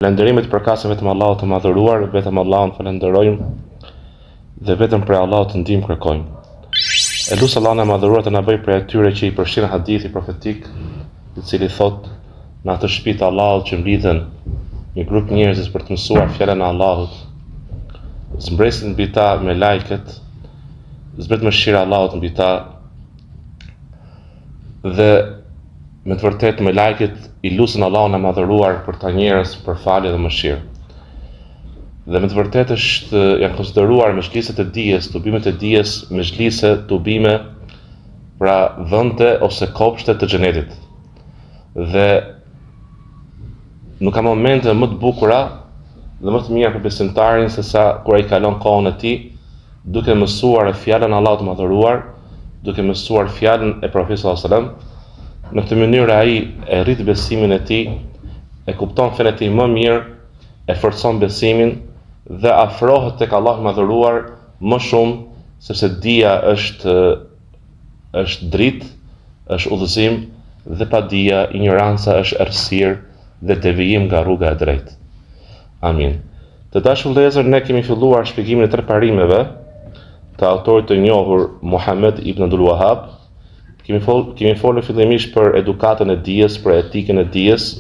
Falënderimet përkasin vetëm Allahut të madhëruar, vetëm Allahun falenderojmë dhe vetëm për Allahut të ndihmë kërkojmë. E lutem Allahun e madhëruar të na bëjë prej atyre që i përfshin hadithi profetik, i cili thotë në atë shtëpi të Allahut që mblidhen një grup njerëzish për të mësuar fjalën e Allahut, zmbresin mbi ta me lajket, zbret mëshira e Allahut mbi ta dhe me të vërtetë me lajket i lusin Allahun e madhëruar për ta njerëz për falje dhe mëshirë. Dhe me të vërtetë janë konsideruar mezhliset e dijes, tubimet e dijes, mezhlise, tubime, pra vende ose kopshte të xhenetit. Dhe nuk ka momente më të bukura dhe më të mira për besimtarin se sa kur ai kalon kohën e tij duke mësuar fjalën e Allahut të madhëruar, duke mësuar fjalën e Profetit sallallahu alajhi wasallam. Në këtë mënyrë ai e rrit besimin e tij, e kupton fen e tij më mirë, e forcon besimin dhe afrohet tek Allahu i madhëruar më shumë, sepse dija është dritë, është udhëzim dhe pa dija ignoranca është errësirë dhe devijim nga rruga e drejtë. Amin. Të dashur vëllezër, ne kemi filluar shpjegimin e tre parimeve të autorit të njohur Muhammed ibn Abdul Wahhab. Kemi folur fillimisht për edukatën e dijes, për etikën e dijes.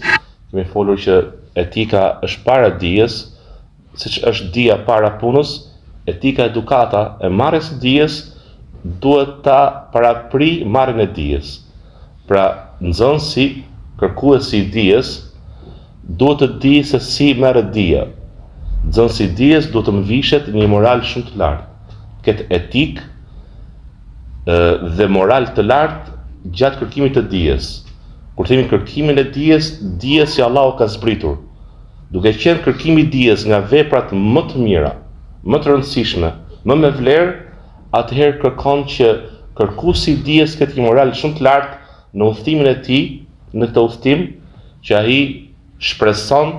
Kemi folur që etika është para dijes, siç është dija para punës, etika edukata e marrjes së dijes duhet ta parapri marrjen e dijes. Pra, nxënësi, kërkuesi i dijes, duhet të di se si merret dija. Nxënësi i dijes duhet të mvishet një moral shumë të lartë, ketë etikë dhe moral të lartë gjatë kërkimit të dijes. Kur themi kërkimin e dijes, dija që Allahu ka zbritur, duke qenë kërkimi i dijes nga veprat më të mira, më të rëndësishme, më me vlerë, atëherë kërkon që kërkuesi i dijes ketë një moral shumë të lartë në udhëtimin e tij, në këtë udhëtim që ai shpreson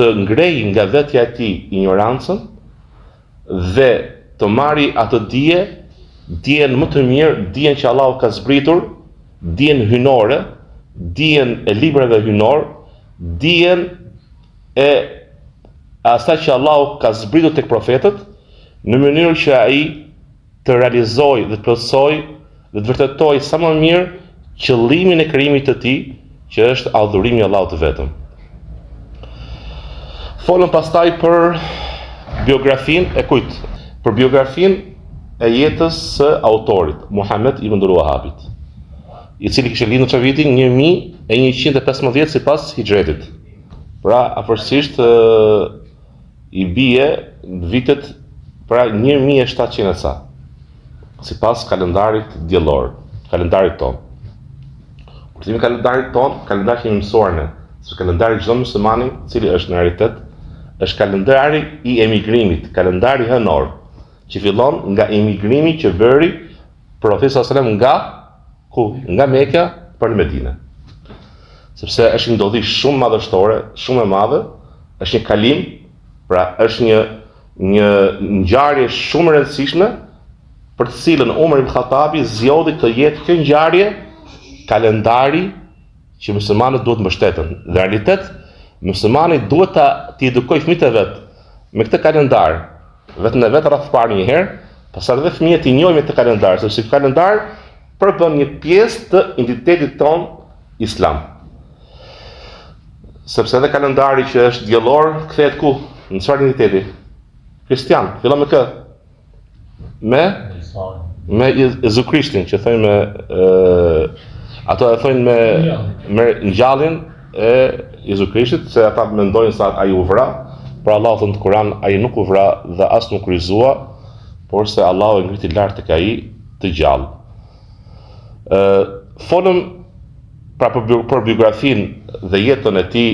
të ngrejë nga vetja e tij ignorancën dhe të marrë atë dije, dijen më të mirë, dijen që Allahu ka zbritur, dijen hynore, dijen e librave hynor, dijen e asaj që Allahu ka zbritur tek profetët, në mënyrë që ai të realizojë dhe të plotësojë dhe të vërtetojë sa më mirë qëllimin e krijimit të tij, që është adhurimi i Allahut të vetëm. Folëm pastaj për biografinë e kujt? Për biografinë e jetës së autorit, Muhammed ibn Abdul Wahhabit, i cili kishte lindur në vitin 1115 sipas hijretit. Pra, afërsisht i bie në vitet pra 1700 e sa, sipas kalendarit diellor, kalendarit ton. Kur themi kalendarit ton, kalendari që kemi mësuar ne, se kalendari çdo muslimani, i cili është në realitet, është kalendari i emigrimit, kalendari hënor, që fillon nga emigrimi që bëri Profeti sallallahu alajhi wasallam nga Mekka për Medinë. Sepse është një ndodhi shumë madhështore, shumë e madhe, është një kalim, pra është një ngjarje shumë e rëndësishme për të cilën Umar ibn Khattabi zgjodhi të jetë kjo ngjarje kalendari që muslimanët duhet të mbështeten. Në realitet, muslimani duhet të edukojë fëmijët e vet me këtë kalendar. Vetëm në vetë rreth parë një herë, pastaj edhe fëmijët i njohin me këtë kalendar, sepse ky kalendar përbën një pjesë të identitetit ton islam. Sepse edhe kalendari që është diellor kthehet ku? Në çfarë identiteti? Kristian. Fillon me kë? Me Jezu Krishtin, që thojnë ato e thojnë me ngjalljen e Jezu Krishtit, se ata mendojnë se ai u vra. Pra Allahu thënë në Kur'an, ai nuk u vra dhe as nuk rizua, por se Allahu e ngriti lart tek ai të gjallë. Folëm pra për biografinë dhe jetën e tij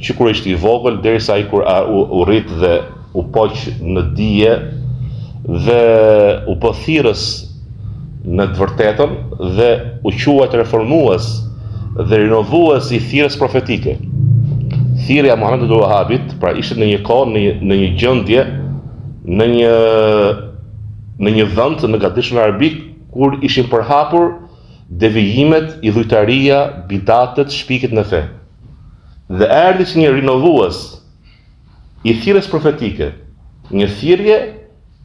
që kur ishte i vogël derisa ai kur u rrit dhe u poq në dije dhe u bë thirrës në të vërtetën dhe u quajt reformues dhe rinovues i thirrjes profetike. Thirrja e Muhamedit ibn Wahhabit, pra ishte në një kohë, në një gjendje, në një vend në gatishmën arabik, kur ishin përhapur devijimet, idhujtaria, bidatet, shpikjet në fe. dhe erdhi si një rinovues i thirrjes profetike, një thirrje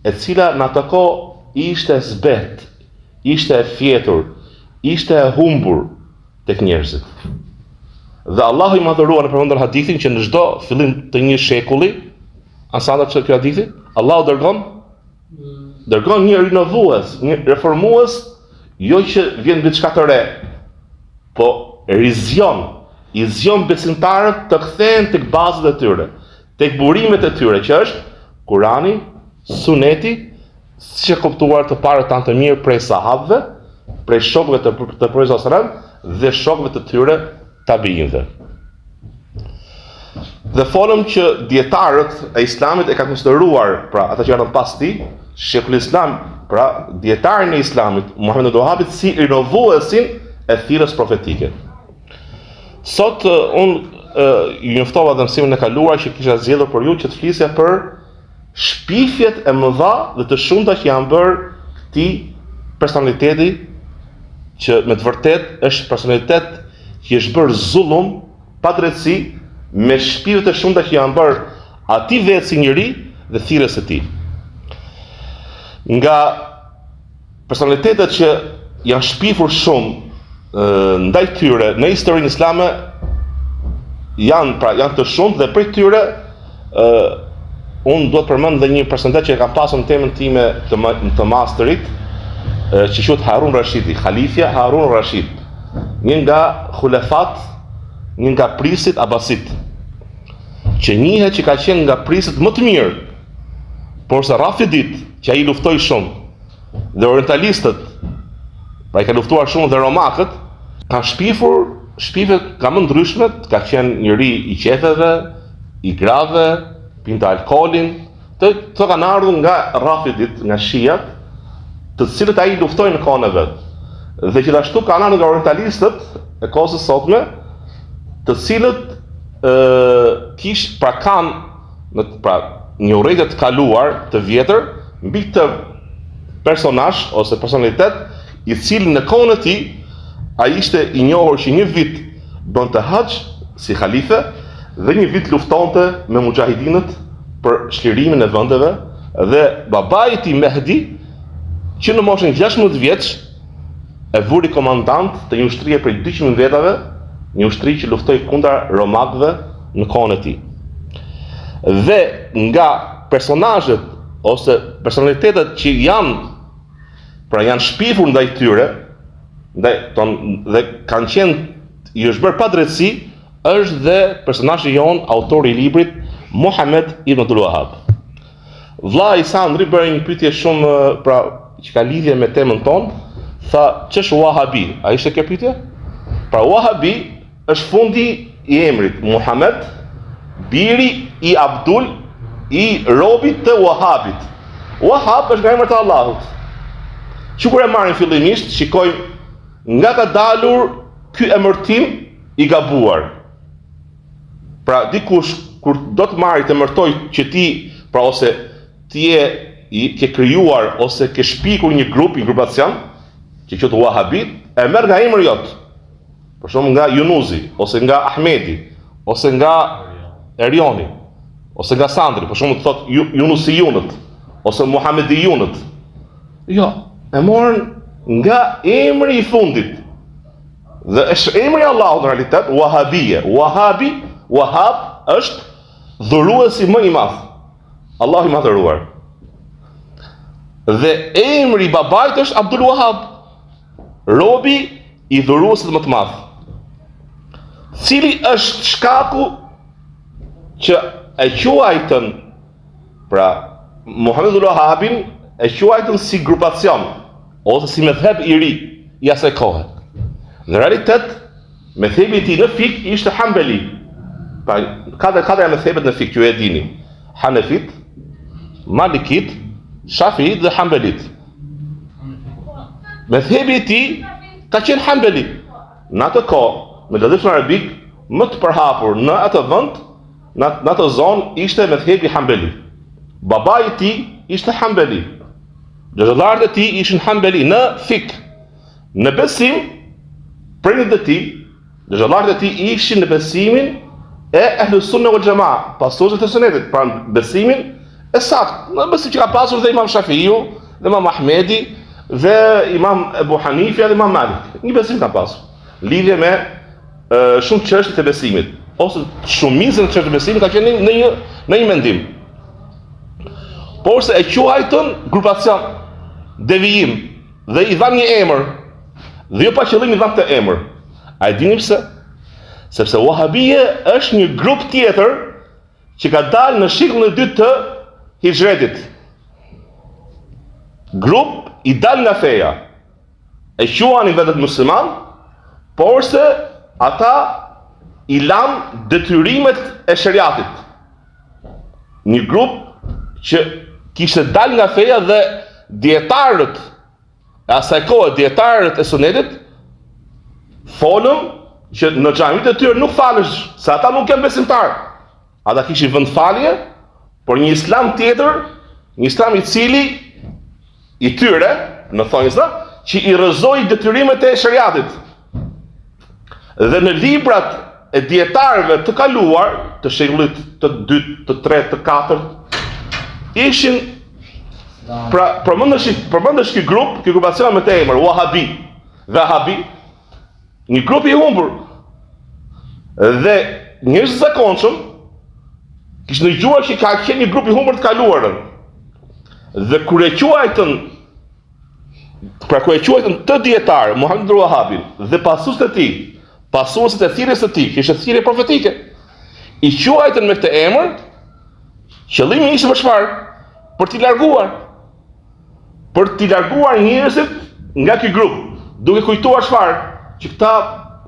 e cila në atë kohë ishte zbet, ishte e fjetur, ishte e humbur tek njerëzit. Dhe Allahu i madhëruar në përmendën hadithin që në çdo fillim të një shekulli, asanda që kjo hadithi, Allahu dërgon një rinovues, një reformues, jo që vjen mbi diçka të re, po i zgjon besimtarët të kthehen tek bazat e tyre, tek burimet e tyre, që është Kurani, Suneti, siç e kuptuar të parët tanë të mirë prej sahabëve, prej shokëve të Profetit sallallahu alajhi wasallam dhe shokëve të tyre tabiinëve. Dhe folëm që dietarët e Islamit e kanë konsideruar, pra ata që erdhën pas tij, Sheikhul Islam, pra dietarin e Islamit, Muhammed ibn Wahabit, si rinovuesin e thirrjes profetike. Sot unë ju njoftova dhe mësimin e kaluar që kisha zgjedhur për ju që të flisja për shpifjet e mëdha dhe të shumta që janë bërë këtij personaliteti që me të vërtet është personalitet që është bërë zullum, padrejtësi, me shpifjet e shumta që janë bërë atij vetë si njeri dhe thirrjes së tij. Nga personalitetet që janë shpifur shumë ndaj tyre në historinë islame janë të shumtë dhe prej tyre unë duhet përmend dhe një personalitet që e kam pasur në temën time të masterit, që quhet Harun Rashidi, Khalifja Harun Rashid, një nga khulefat, një nga prisit abasit, që njihet që ka qenë nga prisit më të mirë, por se Rafidit, që ai luftoi shumë, dhe orientalistët, pra i ka luftuar shumë dhe romakët, kanë shpifur shpifet ka më ndryshme, ka qenë njëri i qefeve, i grave, pinte alkoolin, të kanë ardhur nga Rafidit, nga Shiat, të cilët ai luftoi në kohën e vet. Dhe gjithashtu kanë ardhur nga orientalistët e kohës së sotme, të cilët kanë një urrëtie të kaluar të vjetër mbi këtë personazh ose personalitet i cili në kohën e tij ai ishte i njohur që një vit bënte haxh si halife dhe një vit luftonte me mujahidinët për shlirimin e vendeve dhe babai i tij Mehdi që në moshën 16 vjeç e vuri komandant të një ushtrie prej 200 vetave, një ushtri që luftoi kundër romakëve në kohën e tij. Dhe nga personazhet ose personalitetet që janë shpifur ndaj tyre, dhe kanë qenë i është bërë padrejtësi, është dhe personazhi jon, autori i librit Muhammed ibn Abdul Wahhab. Vlla i Sandri bëri një pyetje shumë që ka lidhje me temën tonë, tha ç'është Wahabi? A ishte kjo pyetje? Pra Wahabi është fundi i emrit Muhammed, biri i Abdul, i robit të Wahabit. Wahab është nga emrat e Allahut. Që kur e marrin fillimisht, shikojmë nga ka dalur ky emërtim i gabuar. Pra dikush kur do të marrë të emërtoj që ti, pra ose ti ke krijuar ose ke shpikur një grupacion që quhet Wahabit, e merr nga emri jot. Për shembull nga Yunusi, ose nga Ahmedi, ose nga Erioni, ose nga Sandri, për shembull thot Yunusiyunët, ose Muhamediyunët. Jo, e morën nga emri i fundit. Dhe është emri i Allahut në realitet, Wahabie. Wahab është dhuruesi më i madh. Allahu i madhëruar. Dhe emri i babait është Abdul Wahab, robi i dhuruesit më të madh. Cili është shkaku që e quajtën, pra Muhammed ibn Wahabin e quajtën si grupacion ose si medhheb i ri i asaj kohe. Në realitet, medhhebi i tij në fik ishte Hanbali. Pra katër medhhebet në fik, ju e dini. Hanefit, Malikit, Shafiit dhe Hanbalit. Medhhebi i tij ka qenë Hanbali. Në atë kohë, në gazetën arabik, më të përhapur në atë vend, në atë zonë ishte medhhebi Hanbali. Babai i tij ishte Hanbali. Xhallarët e tij ishin Hanbali në fik. Në besim, prindërit e tij, xhallarët e tij ishin në besimin e Ahlus Sunne wal Jamaa, pasuesve të Sunetit, pra besimin e saktë, në besim që ka pasur dhe Imam Shafiu, dhe Imam Ahmedi, dhe Imam Ebu Hanifi dhe Imam Malik. Një besim ka pasur. Lidhje me shumë çështje të besimit, ose shumicën e çështjeve të besimit ka qenë në një mendim. Por se e quajtën grupacion, devijim, dhe i dhanë një emër, dhe jo pa qëllim i dhanë të emër. A e dini pse? Sepse Wahabije është një grup tjetër që ka dalë në shekullin e dytë të Hijretit. Grup i dalë nga feja. E quanin vetë musliman, por se ata i lanë detyrimet e shariatit. Një grup që kishte dalë nga feja dhe dietarët e asaj kohe, dietarët e Sunetit, folën që në xhamit e tyre nuk falesh, se ata nuk janë besimtar. Ata kishin vend falje, por një islam tjetër, një islam i cili i tyre, në thonjza, që i rrëzoi detyrimet e shariatit. Dhe në librat e dietarëve të kaluar, të shekullit të 2, të 3, të 4, ishin përmendesh ky grup, ky grupacion me të emër Wahabi, një grup i humbur. Dhe njerëz të zakonshëm kishin dëgjuar që ka qenë një grup i humbur të kaluarën. Dhe kur e quajtën të dietar Muhammed Wahabin dhe pasuesit e tij, pasuesit e thirrjes së tij, kishte thirrje profetike, i quajtën me këtë emër, qëllimi ishte për çfarë? Për t'i larguar njerëzit nga ky grup, duke kujtuar çfarë? Që këta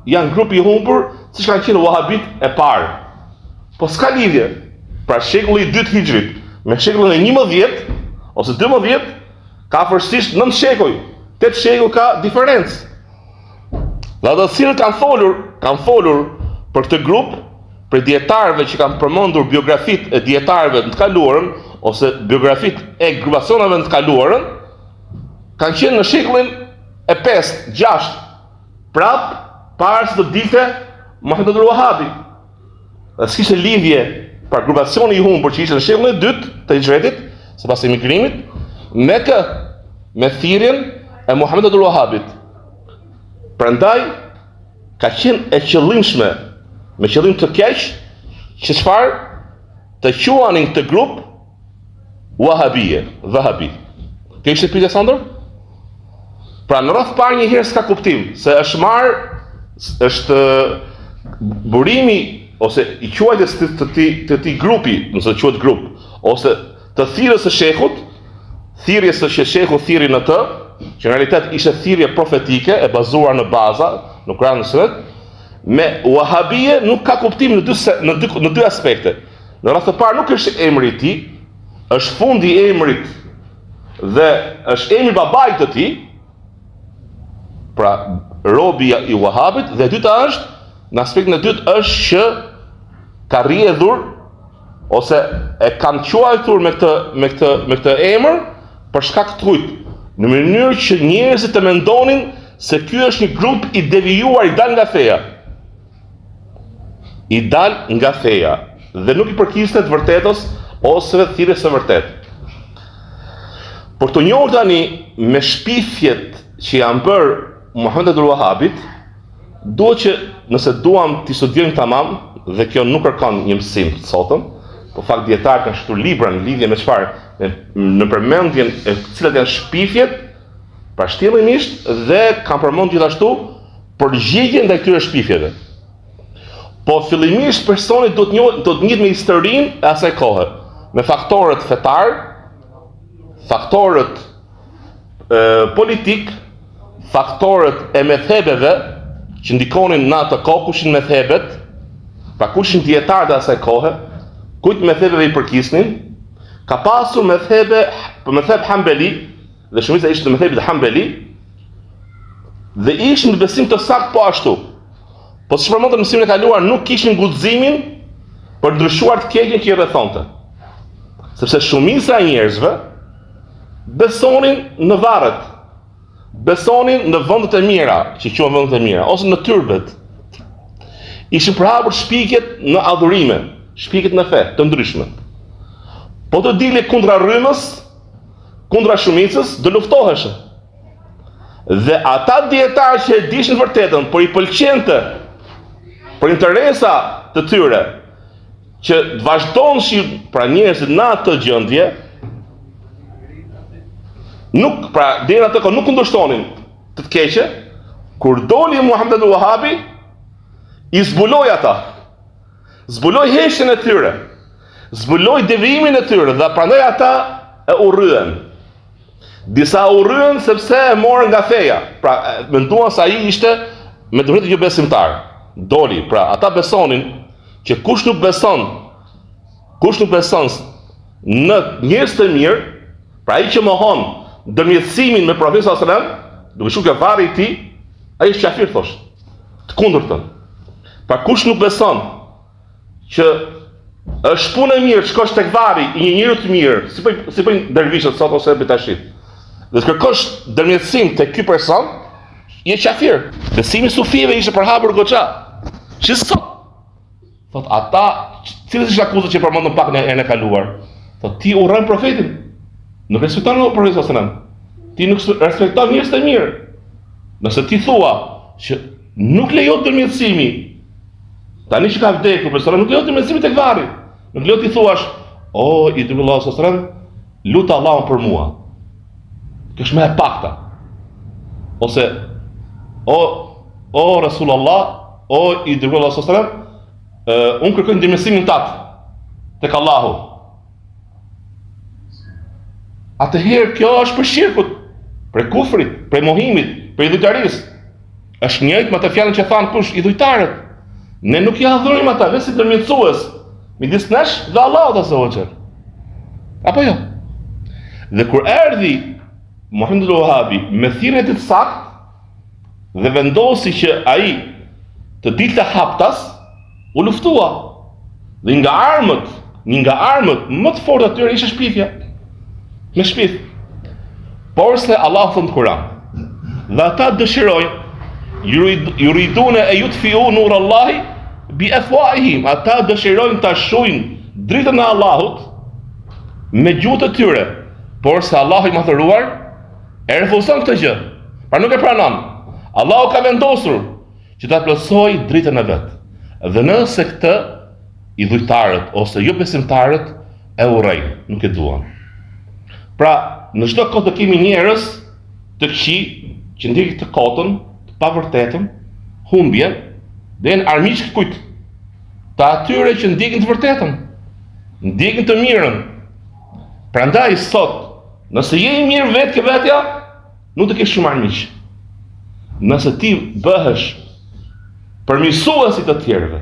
janë grupi i humbur, siç kanë qenë Wahabit e parë. Po s'ka lidhje. Pra shekulli i 2 Hijrit me shekullin e 11 ose 12 ka afërsisht 9 shekuj. 8 shekuj ka diferencë. Dhe ata cilët kanë folur për këtë grup, për dietarëve që kanë përmendur biografitë e dietarëve të kaluarën ose biografitë e grupacioneve të kaluarën, kanë qenë në shekullin e 5, 6, prap para se të dilte Muhammed Wahabi. Dhe s'kishte lidhje pra grupacioni i humbur që ishte në shekullin e 2 të Hijretit, sipas emigrimit, me thirrjen e Muhammed Wahabit. Prandaj ka qenë e qëllimshme, me qëllim të keq, që çfarë? Të quanin këtë grup Wahabi. Kjo ishte pyetja Sandor? Pra në rreth parë një herë s'ka kuptim, se është burimi ose i quajtjes të ti grupi, nëse quhet grup, ose të thirrjes së shehut, thirrjes së shehu thirri në të, që në realitet ishte thirrje profetike e bazuar në baza, në Kur'an dhe Sunet, me Wahabie nuk ka kuptim në dy aspekte. Në rreth të parë nuk është emri i tij, është fundi i emrit dhe është emri i babait të tij, pra robi i Wahabit, dhe e dyta është, në aspektin e dytë është që ka rrjedhur ose e kanë quajtur me këtë emër për shkak të kujt, në mënyrë që njerëzit të mendonin se ky është një grup i devijuar, i dal nga feja, dhe nuk i përkiste të vërtetës ose thirrjes së vërtetë. Por të njohur tani me shpifjet që janë bërë Muhammed Wahabit, duhet që nëse duam t'i studiojmë tamam, dhe kjo nuk kërkon një mësim të sotëm, po fakt dietarët kanë shkruar libra në lidhje me çfarë, në përmendjen e cilat janë shpifjet, pra shtjellimisht, dhe kanë përmendur gjithashtu përgjigjen ndaj këtyre shpifjeve. Po fillimisht personi do të njihet me historinë e asaj kohe, me faktorët fetar, faktorët politik, faktorët e methebeve që ndikonin në atë kohë, kushin methebet, pra kushin dietarët e asaj kohe, kujt methebeve i përkisnin, ka pasur metheb Hambeli, dhe shumica ishte në methebit Hambeli, dhe ishin në besim të saktë po ashtu. Po siç përmendëm në mësimin e kaluar, nuk kishin guximin për ndryshuar të keqen që i rrethonte. Sepse shumica e njerëzve besonin në varret, besonin në vendet e mira, që quhen vendet e mira, ose në tyrbet. ishin përhapur shpikjet në adhurime, shpikjet në fe, të ndryshme. Po të dili kundra rrymës, kundra shumicës, do luftoheshe. Dhe ata dietarë që e dishin vërtetën, por i pëlqente për interesa të tyre, që të vazhdonin pra njerëzit në atë gjendje, nuk pra deri atë kohë nuk kundërshtonin të keqe, kur doli Muhammed al-Wahabi, i zbuloi ata. Zbuloi heshtjen e tyre, zbuloi devijimin e tyre dhe prandaj ata e urryen. Disa urryen sepse e morën nga feja. Pra menduan se ai ishte me të vërtetë jo besimtar. Doli, pra ata besonin që kush nuk beson në njerëz të mirë, pra ai që mohon ndërmjetësimin me profetin sallallahu alajhi wasallam, duke shkuar ke varri i tij, ai është kafir thosh. Të kundërtën. Pra kush nuk beson që është punë e mirë, shkosh tek varri i një njeriu të mirë, si bëjnë dervishët sot ose betashit. Dhe të kërkosh ndërmjetësim tek ky person, je kafir. Besimi sufive ishte përhapur goxha. Që sot thot ata, cilës është akuzat që përmendëm pak në herën e kaluar. Thot ti urren profetin. Nuk respekton profetin sallallahu alajhi wasallam. Ti nuk respekton njerëz të mirë. Nëse ti thua që nuk lejohet ndërmjetësimi, tani që ka vdekur persona nuk lejohet ndërmjetësimi tek varri. Nuk lejohet ti thuash, "O i dërguar Allahu sallallahu alajhi wasallam, lut Allahun për mua." Kjo është më e pakta. Ose o Rasulullah, o i dërguar Allahu sallallahu alajhi wasallam, unë kërkoj ndërmjetësimin tat tek Allahu. Atëherë kjo është për shirkut, për kufrit, për mohimit, për idhujtarisë. Është njëjtë me atë fjalën që thanë kush idhujtarët. Ne nuk ja adhurojmë ata vetëm si ndërmjetësues midis nesh dhe Allahut azza wa jall. Apo jo? Dhe kur erdhi Muhammed al-Wahabi me thirrjen e tij sakt dhe vendosi që ai të dilte haptas, u luftua. Dhe një nga armët më të forta atyre ishte shpifja. Me shpif. Por se Allah thënë në Kur'an, dhe ata dëshirojnë, yuridune e yutfiu nur Allahi bi afwahihim, ata dëshirojnë ta shujnë dritën e Allahut me gjuhët e tyre, por se Allahu i madhëruar e refuzon këtë gjë. Pra nuk e pranon. Allahu ka vendosur që ta plotësojë dritën e vet. Dhe nëse këtë idhujtarët ose jo besimtarët e urrejnë, nuk e duan. Pra, në çdo kohë të kemi njerëz të këqij që ndjekin të kotën, të pavërtetën, humbjen, dhe janë armiq kujt? Të atyre që ndjekin të vërtetën, ndjekin të mirën. Prandaj sot, nëse je i mirë vetë ke vetja, nuk të kesh shumë armiq. Nëse ti bëhesh përmirësuesi të tjerëve,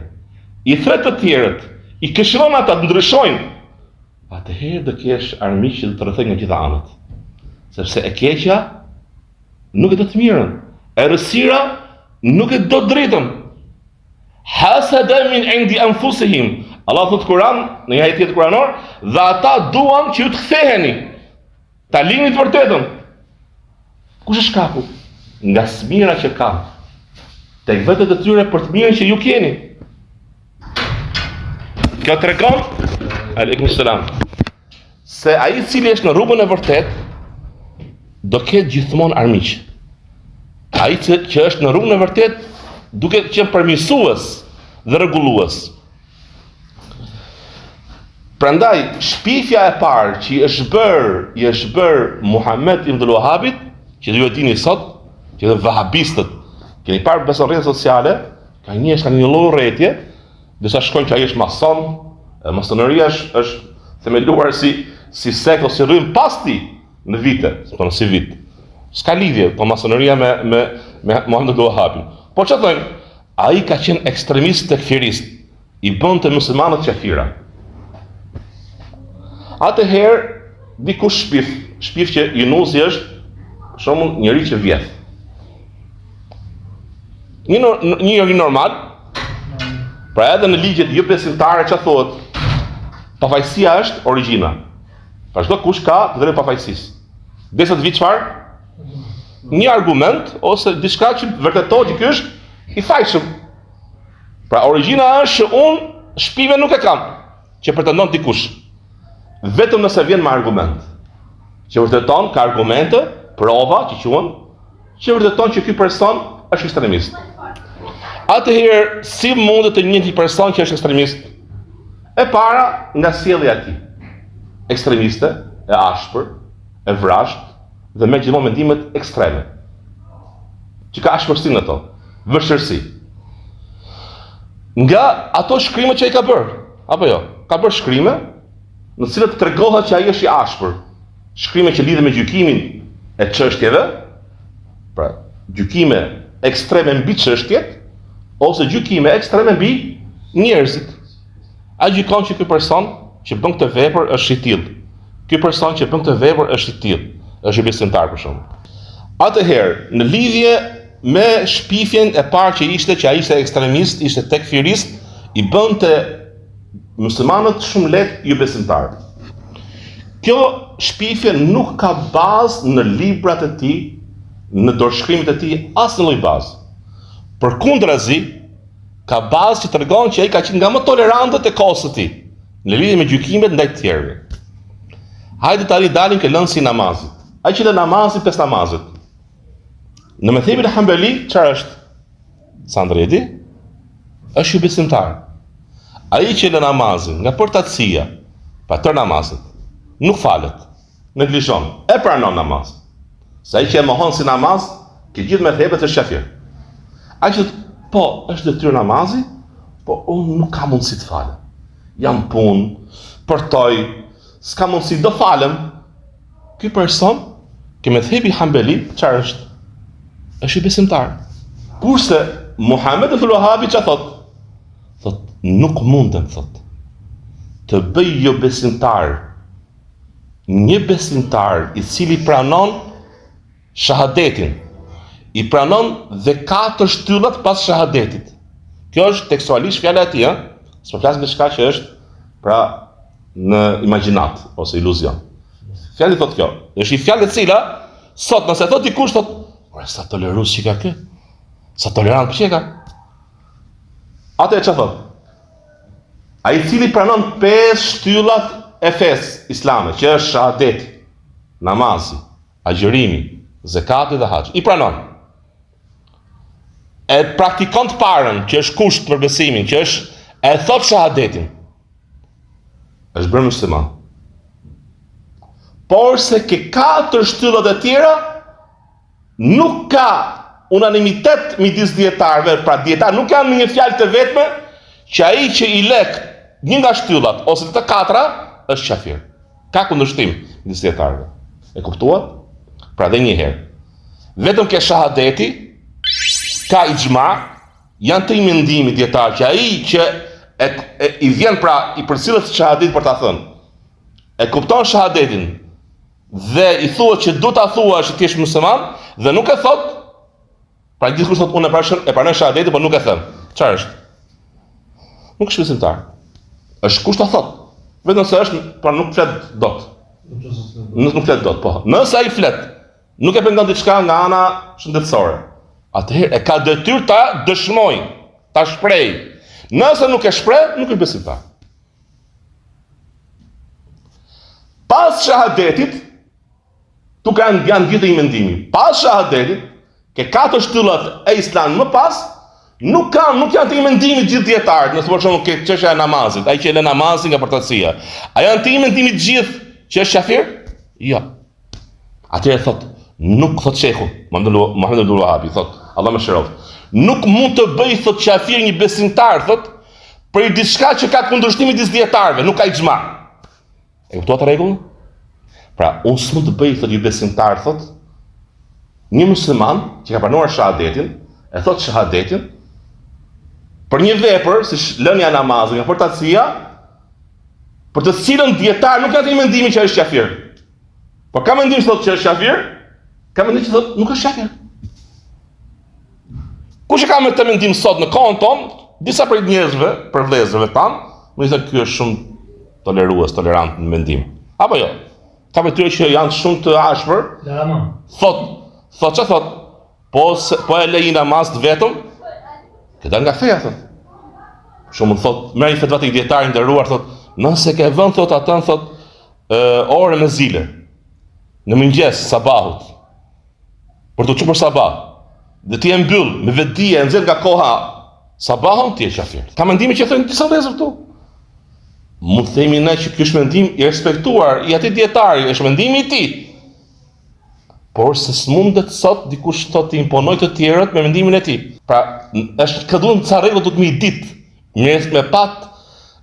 i thret të tjerët, i këshillon ata të ndryshojnë, atëherë do kesh armiq që të rrethojnë nga gjitha anët. Sepse e keqja nuk e do të mirën, e rësira nuk e do të dritën. Hasada min indi anfusihim. Allah thot Kur'an, në një ajet tjetër kuranor, dhe ata duan që ju të ktheheni, ta lini të vërtetën. Kush është kapu? Nga smira që kanë, tek vetët e tyre për të mirën që ju keni. Kjo tregon, aleikum selam, se ai i cili është në rrugën e vërtet, do ketë gjithmonë armiq. Ai që është në rrugën e vërtet, duke qenë përmirësues dhe rregullues. Prandaj, shpifja e parë që i është bërë Muhammed ibn al-Wahabit, që ju e dini sot, që dhe vahabistët, keni parë beson rrjetet sociale, ka një lloj rrjetje, disa shkojnë që ai është mason, masoneria është themeluar si sekt ose rrym pas ti në vite, si vit. S'ka lidhje, po masoneria me Muhammed al-Wahabin. Po që thënë, ai ka qenë ekstremist tekfirist, i bën të muslimanët qafira. Atëherë, dikush shpif që Yunusi është, shumë njëri që vjedh. Një njëri normal, pra edhe në ligjet jo besimtare që thotë, pafajësia është origjina. Pra çdo kush ka të drejtë pafajësisë. Derisa të vi çfarë? Një argument ose diçka që vërtetohet që ky është i fajshëm. Pra origjina është që unë shpive nuk e kam, që pretendon dikush. Vetëm nëse vjen me argument. Që vërteton ka argumente, prova që quhen, që vërteton që ky person është ekstremist. Atëherë, si mundet të njëjti person që është ekstremist? E para, nga sjellja e tij. Ekstremiste, e ashpër, e vrasht dhe me gjithmonë mendimet ekstreme. Që ka ashpërsi në to, vështirësi. Nga ato shkrimet që ai ka bërë, apo jo? Ka bërë shkrime në të cilat tregohet që ai është i ashpër. Shkrime që lidhen me gjykimin e çështjeve, pra gjykime ekstreme mbi çështjet, ose gjykime ekstreme mbi njerëzit. Ai gjykon që ky person që bën këtë vepër është i tillë. Ky person që bën këtë vepër është i tillë, është i besimtar për shembull. Atëherë, në lidhje me shpifjen e parë që ishte që ai ishte ekstremist, ishte tekfirist, i bënte muslimanët shumë lehtë jo besimtar. Kjo shpifje nuk ka bazë në librat e tij, në dorëshkrimet e tij, as në lloj bazë. Përkundrazi, ka bazë që tregon që ai ka qenë nga më tolerantët e kohës së tij, në lidhje me gjykimet ndaj të tjerëve. Hajde tani dalim ke lëndësi i namazit. Ai që lë namazin pesë namazet. Në methebin e Hambeli, çfarë është? Sandri e di? Është i besimtar. Ai që lë namazin nga përtatësia, pa tërë namazet, nuk falet, neglizhon, e pranon namazin. Se ai që e mohon si namaz, ke gjithë methebet është kafir. Ai që po është detyrë namazi, po unë nuk kam mundësi të falem. Jam punë, përtoj, s'ka mundësi, do falem. Ky person, ke methhebi Hambeli, çfarë është? Është i besimtar. Kurse Muhammed ibn Wahabi çfarë thot? Thot, nuk mundem, thot, të bëj jo besimtar. Një besimtar i cili pranon shahadetin, i pranon dhe 4 shtyllat pas shahadetit. Kjo është tekstualisht fjala e tij, s'po flas me çka që është pra në imagjinat ose iluzion. Fjala thot kjo. Është një fjalë e cila sot nëse thot dikush thot, "Ora sa tolerues që ka kë? Sa tolerant që ka?" Atë çfarë thot? Ai i cili pranon 5 shtyllat e fesë islame, që është shahadeti, namazi, agjërimi, zekati dhe haxhi, i pranon. E praktikon të parën, që është kusht për besimin, që është e thot shahadetin, është bërë musliman. Por se ke 4 shtyllat e tjera, nuk ka unanimitet midis dietarëve, pra dietarët nuk kanë një fjalë të vetme që ai që i lek një nga shtyllat ose të 4 është kafir. Ka kundërshtim midis dietarëve. E kuptuat? Pra dhe një herë. Vetëm ke shahadeti, ka ixhma, janë të mendimi dietar që ai që i vjen pra i përcillet shahadetit për ta thënë. E kupton shahadetin dhe i thuhet që do ta thuash që ti je musliman dhe nuk e thot, pra dikush thot unë e pranoj shahadetin, por nuk e them. Çfarë është? Nuk është besimtar. Është kusht ta thot. Vetëm se është, pra nuk flet dot. Nuk flet dot, po. Nëse ai flet, nuk e pengon diçka nga ana shëndetësore. Atëherë e ka detyrë ta dëshmoj, ta shpreh. Nëse nuk e shpreh, nuk është besimtar. Pas shahadetit, tu janë gjithë i mendimi. Pas shahadetit, ke 4 shtyllat e Islamit më pas, nuk janë të i mendimi gjithë dietarët, nëse për shembull ke çështja e namazit, ai që lë namazin nga përtatësia. A janë të i mendimi të gjithë që është kafir? Jo. Atëherë thot, nuk thot shehu, Muhammed ibn Wahabi thot, Allah më shëroft. Nuk mund të bëj thot kafir një besimtar thot për diçka që ka kundërshtim midis dietarëve, nuk ka ixhma. E kuptuat rregullin? Pra, unë s'mund të bëj thot një besimtar thot një musliman që ka pranuar shahadetin, e thot shahadetin për një vepër si lënia e namazit nga përtatësia, për të cilën dietar nuk ka të mendimi që është kafir. Po ka mendim thot që është kafir, ka mendim që thot nuk është kafir. Kush e ka me të mendim sot në kohën tonë, disa prej njerëzve, për vëllezërve tanë, më thënë ky është shumë tolerues, tolerant në mendim. Apo jo? Ka me tyre që janë shumë të ashpër. Thot që thot, po e lej namaz të vetëm, ke dal nga feja thot. Shumë thot, merr një fetva tek dietari nderuar, thot, nëse ke vënë thot atë thot orën e zile në mëngjes sabahut për të çuar sabah, dhe ti e mbyll me vetdije e nxjerr nga koha sabahun, ti je kafir. Ka mendime që thonë disa vëllezër këtu. Mund të themi ne që ky është mendim i respektuar i atij dietari, është mendimi i tij. Por se s'mundet sot dikush thot të imponoj të tjerët me mendimin e tij. Pra, është këduan ca rregull do të më i ditë,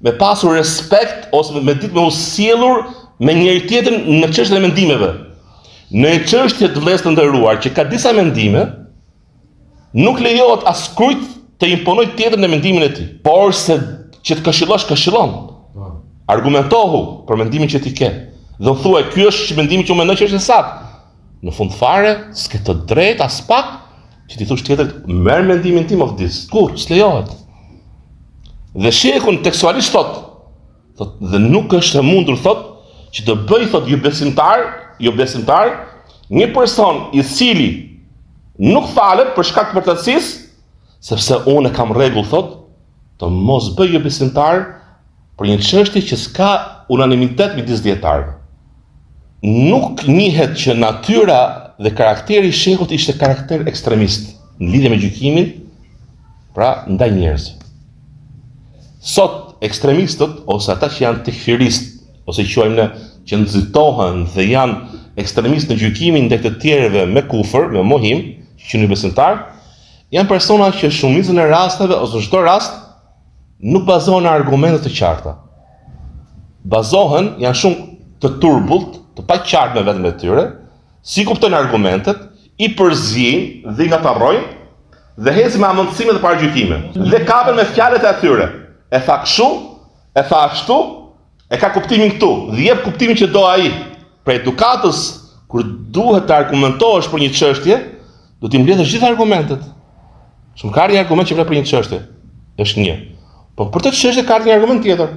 me pasur respekt ose me ditë me u sjellur me njëri tjetrin në çështjen e mendimeve. Në çështje të vëllezër të nderuar që ka disa mendime, nuk lejohet askujt të imponoj tjetrin në mendimin e tij. Por se që të këshillosh, këshillon. Argumentohu për mendimin që ti ke. Dhe thuaj, ky është mendimi që unë mendoj që është i saktë. Në fund fare, s'ke të drejtë as pak që ti thosh tjetrit, merr mendimin tim of this. Kur, s'lejohet. Dhe sheku tekstualisht thot, dhe nuk është e mundur thot që të bëj thot jo besimtar, një person i cili nuk falet për shkak të vërtetësisë, sepse unë kam rregull thot, të mos bëj jo besimtar për një çështje që s'ka unanimitet midis dietarëve. Nuk njihet që natyra dhe karakteri i shekut ishte karakter ekstremist në lidhje me gjykimin, pra ndaj njerëzve. Sot ekstremistët ose ata që janë tekfirist ose quajmë ne që nxitohen dhe janë ekstremist në gjykimin ndaj të tjerëve me kufër, me mohim, që në besimtar, janë persona që shumicën e rasteve ose në çdo rast nuk bazohen në argumente të qarta. Bazohen, janë shumë të turbullt, të paqartë me vetëm e tyre, si kuptojnë argumentet, i përzijnë dhe i ngatarrojnë dhe hecin me amëndësime dhe paragjykime. Dhe kapen me fjalët e atyre. E tha kështu, e tha ashtu, e ka kuptimin këtu, dhe jep kuptimin që do ai. Për edukatës, kur duhet të argumentohesh për një çështje, do t'i mbledhësh gjithë argumentet. Shumë ka një argument që vlen për një çështje, është një. Po për të çështje ka një argument tjetër.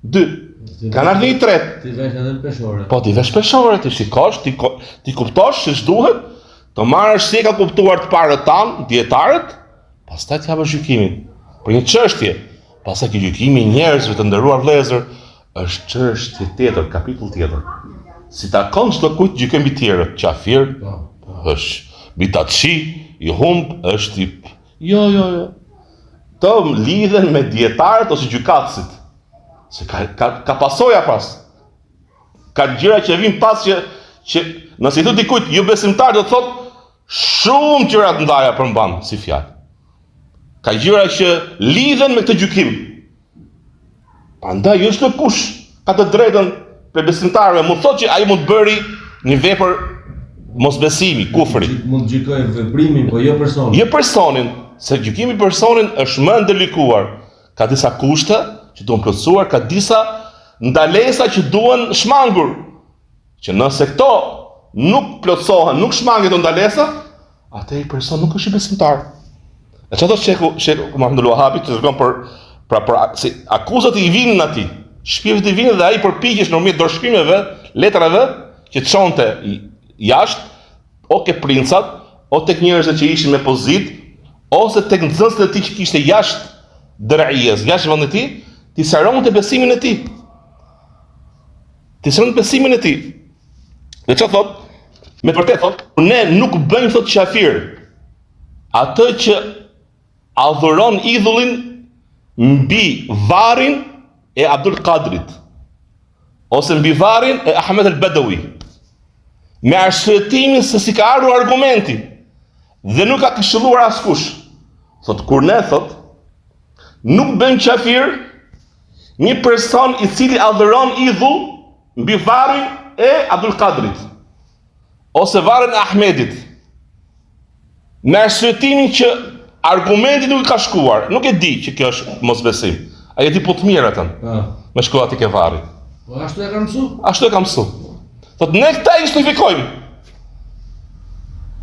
2. Kanë ardhur një tret. Ti vesh edhe peshore. Po ti vesh peshore, ti shikosh, ti kuptosh se ç'duhet, të marrësh si e ka kuptuar të parët tan, dietarët, pastaj të japësh gjykimin për një çështje. Pastaj ky gjykimi i njerëzve të nderuar vëllezër është çështje tjetër, kapitull tjetër. Si takon çdo kujt gjykim mbi tjerët, qafir, është bitaçi, i humb, është i jo. Të lidhen me dietarët ose gjykatësit. Se ka pasoja pas. Ka gjëra që vijnë pas që nëse i thot dikujt jo besimtar do të thot shumë gjëra të ndaja përmban si fjalë. Ka gjëra që lidhen me këtë gjykim. Prandaj jo çdo kush ka të drejtën për besimtarëve, mund thotë që ai mund bëri një vepër mosbesimi, kufri. Mund gjykoj veprimin, po jo personin. Jo personin, se gjykimi i personin është më ndërlikuar. Ka disa kushte që duhen plotësuar, ka disa ndalesa që duhen shmangur. Që nëse këto nuk plotësohen, nuk shmangen këto ndalesa, atëherë person nuk është i besimtar. E çfarë thotë Sheikh Muhammed al-Wahabi të zgjon për si akuzat i vinin atij. Shpirti i vinin dhe ai përpiqesh nëpërmjet dorëshkrimeve, letrave që çonte jashtë o ke princat, o tek njerëzit që ishin me pozitë, ose tek nxënësit e tij që kishte jashtë dëraijes, jashtë vendit të tij, ti saronte besimin e tij. Dhe çfarë thot? Me vërtet thot, ne nuk bëjmë thot qafir atë që adhuron idhullin mbi varrin e Abdul Qadrit ose mbi varrin e Ahmed al-Badawi. Me arsyetimin se si ka ardhur argumenti dhe nuk ka këshilluar askush. Thot kur ne thot nuk bëjmë qafir një person i cili adhuron idhull mbi varrin e Abdul Qadrit ose varrin e Ahmedit. Me arsyetimin që argumenti nuk i ka shkuar, nuk e di që kjo është mosbesim. Ai e di po të mirë atën. Me shkuat i ke varri. Po ashtu e ka mësu? Ashtu e ka mësu. Thot ne këta i justifikojmë.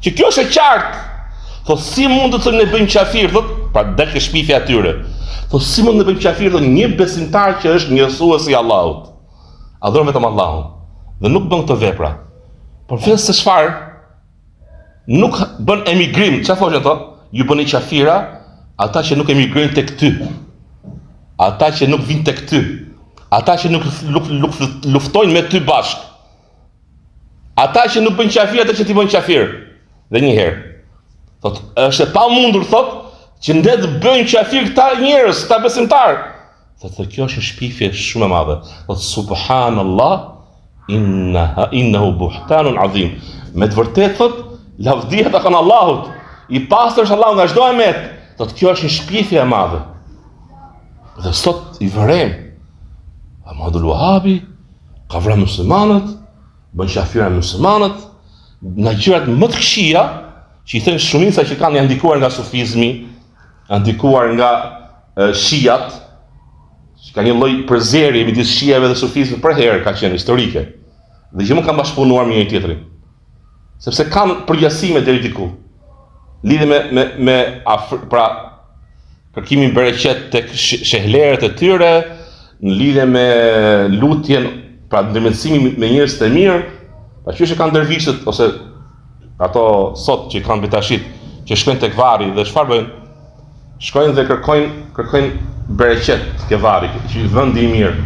Që kjo është e qartë. Thot si mund të ne bëjmë qafir, thot, pra del ke shpifja atyre. Thot si mund të bëjmë qafir, thot një besimtar që është njësues i Allahut. Adhuron vetëm Allahun dhe nuk bën këto vepra. Por fes se çfarë? Nuk bën emigrim. Çfarë thonë ato? Ju bëni qafira ata që nuk emigrojnë tek ty. ata që nuk vinë tek ty, ata që nuk luftojnë me ty bashk, ata që nuk bëjnë qafir, ata që ti bëjnë qafir. Dhe njëherë, thot, është e pamundur, thot, që ndet bëjnë qafir këta njerëz, këta besimtar. Thot, kjo është shpifje shumë e madhe. Thot, subhanallah, innahu buhtanun azim. Me të vërtet, thot, lavdia ta kanë Allahut, i pastër është Allahu nga çdo emet. Thot, kjo është një shpifje e madhe. Dhe sot i vërem, Ahmadul Wahabi ka vrarë muslimanët, bën qafira muslimanët, në gjërat më të këqija, që i thënë shumica që kanë janë ndikuar nga sufizmi, janë ndikuar nga shiat, që ka një lloj përzierje midis shiave dhe sufizmit për herë ka qenë historike. Dhe që më kanë bashkëpunuar me njëri tjetrin. Sepse kanë përgjasime deri diku. Lidhe me pra kërkimin bereqet tek shehlerët e tyre, në lidhje me lutjen, pra ndërmjetësimi me njerëz të mirë, pa qysh e kanë dervishët ose ato sot që kanë betashit, që shkojnë tek varri dhe çfarë bëjnë? Shkojnë dhe kërkojnë bereqet ke varri, që vendi i mirë.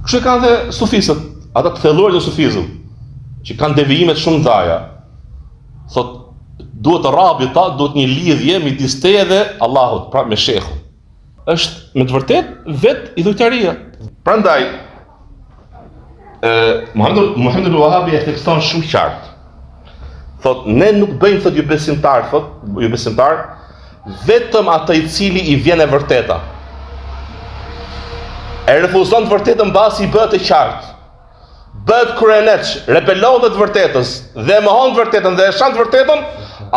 Kështu kanë dhe sufistët, ata të thelluar të sufizëm, që kanë devijime shumë ndaja. Thot, duhet rabita, duhet një lidhje midis teje dhe Allahut, pra me shehun. Është me të vërtet vet idhujtaria. Prandaj Muhamedul Wahabi e tekston shumë qartë. Thot, ne nuk bëjmë, thot, ju besimtar, vetëm atë i cili i vjen e vërteta. E refuzon të vërtetën mbasi i bëhet e qartë. Bëhet kryeneç, rebelohet të vërtetës dhe mohon të vërtetën dhe e shan të vërtetën,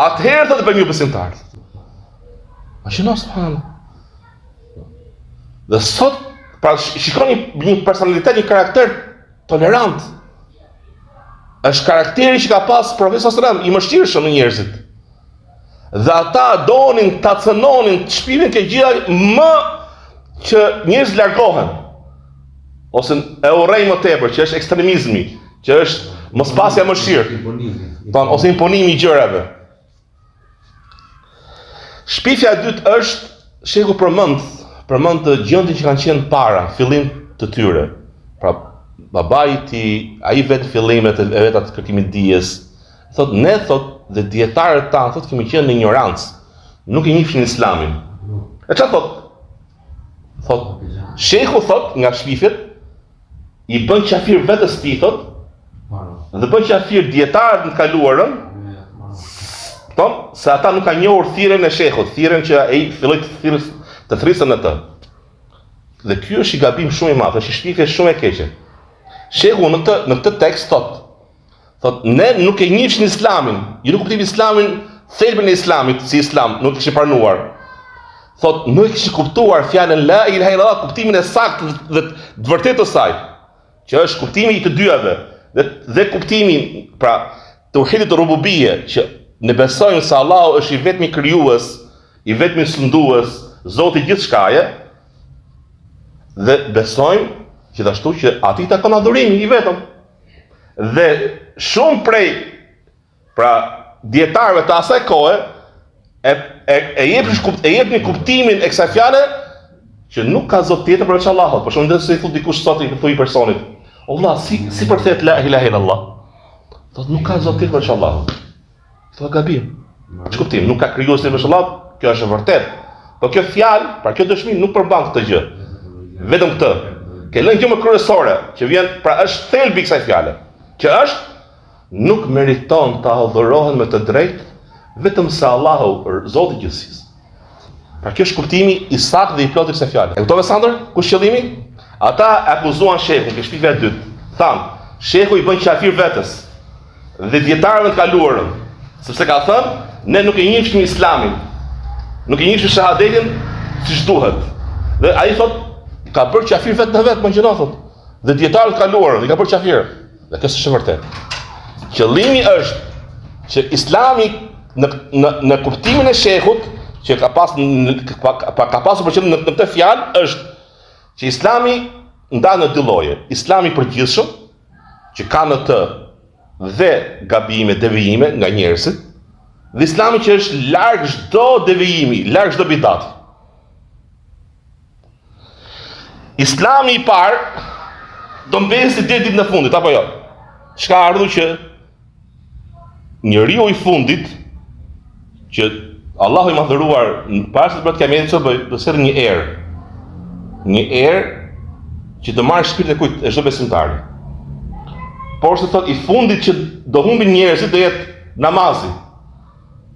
atëherë thot bëjmë ju besimtar. A shino subhanallah. Dhe sot, pra shikoni një personalitet, një karakter tolerant. Është karakteri që ka pas profeti sallallahu alajhi wasallam, i mëshirshëm në njerëzit. Dhe ata donin ta cënonin, të shpivin ke gjëra më që njerëz largohen. Ose e urrej më tepër, që është ekstremizmi, që është mospasja e mëshirë. Ose imponimi i gjërave. Shpifja e dytë është, shehu përmend të gjendjen që kanë qenë para, fillim të tyre. Pra babai i tij, ai vetë fillimet e vetë atë kërkimit dijes. Thot, ne thot dhe dietarët tanë thot kemi qenë në ignorancë. Nuk e njihshin Islamin. E çfarë thot? Thot, shehu thot nga shpifjet i bën qafir vetes tij thot, dhe bën qafir dietarët në kaluarën. Thon, se ata nuk kanë njohur thirrjen e shehut, thirrjen që ai filloi të thrisën atë. Dhe ky është i gabim shumë i madh, është një shpifje shumë e keqe. Shehu në këtë tekst thot, ne nuk e njihshin Islamin, ju nuk kuptojmë Islamin, thelbin e Islamit si Islam, nuk e kishim pranuar. Thot, nuk e kishim kuptuar fjalën la ilaha illallah, kuptimin e saktë dhe të vërtetë të saj, që është kuptimi i të dyave, dhe kuptimi, pra, tauhidit rububie, që ne besojmë se Allahu është i vetmi krijues, i vetmi sundues, Zoti i gjithçkaje, dhe besojmë gjithashtu që atij takon adhurimi i vetëm. Dhe shumë prej pra dietarëve të asaj kohe e jepnin kuptimin e kësaj fjale që nuk ka zot tjetër përveç Allahut. Por shumë ndonëse i thotë dikush sot i thuaj personit, "O vëlla, si përthet la ilaha illallah?" Thotë nuk ka zot tjetër përveç Allahut. Thotë gabim. Ç'kuptim, nuk ka krijues tjetër përveç Allahut? Kjo është e vërtetë. Po kjo fjalë, pra kjo dëshmi nuk përmban këtë gjë. Vetëm këtë. Ke lënë gjë më kryesore, që vjen, pra është thelbi i kësaj fjale, që është nuk meriton të adhurohen me të drejtë vetëm se Allahu, Zoti i gjithësisë. Pra kjo është kuptimi i saktë dhe i plotë i kësaj fjale. E kuptove Sandër? Kush qëllimi? Ata akuzuan shehun, ke shpifja e dytë. Thanë, shehu i bën qafir vetes dhe dietarëve të kaluarën, sepse ka thënë, ne nuk e njihshim Islamin, nuk e njihshim shahadetin siç duhet. Dhe ai thotë, ka bërë qafir vetë në vetë, më gjëna thot. Dhe dietarët kaluarën, i ka bërë qafir. Dhe kjo është e vërtetë. Qëllimi është që Islami në kuptimin e shehut, që ka pasur për qëllim në këtë fjalë, është që Islami ndahet në dy lloje. Islami i përgjithshëm, që ka në të dhe gabime, devijime nga njerëzit, dhe Islami që është larg çdo devijimi, larg çdo bidati. Islami I parë do mbesi deri ditën e fundit apo jo? Çka ardhur që njeriu I fundit që Allahu I madhëruar para se të bëhet kiameti çfarë bëj? Do sjellë një erë. Një erë që të marrë shpirtin e kujt? E çdo besimtari. Por se thot I fundit që do humbin njerëzit do jetë namazi.